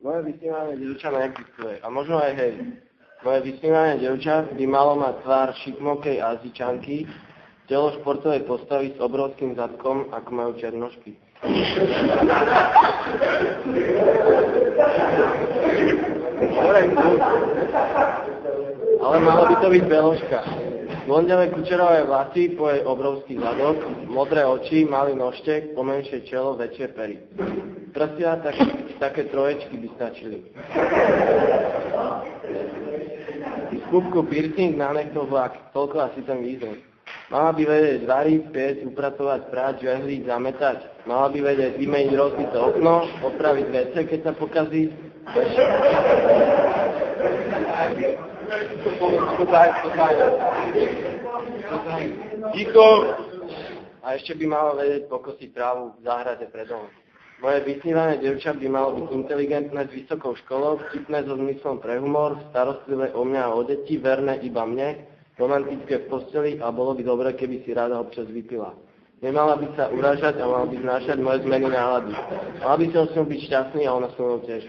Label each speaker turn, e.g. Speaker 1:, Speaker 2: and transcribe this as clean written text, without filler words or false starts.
Speaker 1: Moje vysnívané dievča neexistuje. A možno aj hej. Moje vysnívané dievča by malo mať tvár šikmokej Ázíčanky, telo športovej postavy s obrovským zadkom, ako majú černošky. Ale malo by to byť beložka. Blondiavé kučerové vlasy, po jej obrovský zadok, modré oči, malý nožtek, pomenšie čelo, väčšie pery. Prsia také troječky by stačili. Z pupku piercing, na nechtoch vlak, toľko asi ten význam. Mala by vedieť zvariť, piec, upratovať, práť, žehliť, zametať. Mala by vedieť vymeniť rozbité okno, opraviť vece, keď sa pokazí. Ticho! A ešte by mala vedieť pokosiť trávu v záhrade pred domom. Moje vysnívané dievča by malo byť inteligentné s vysokou školou, vtipné so zmyslom pre humor, starostlivé o mňa a o deti, verné iba mne, romantické v posteli a bolo by dobre, keby si rada občas vypila. Nemala by sa uražať a mala by znášať moje zmeny nálady. Mala by som s ňou byť šťastný a ona s ňou tiež.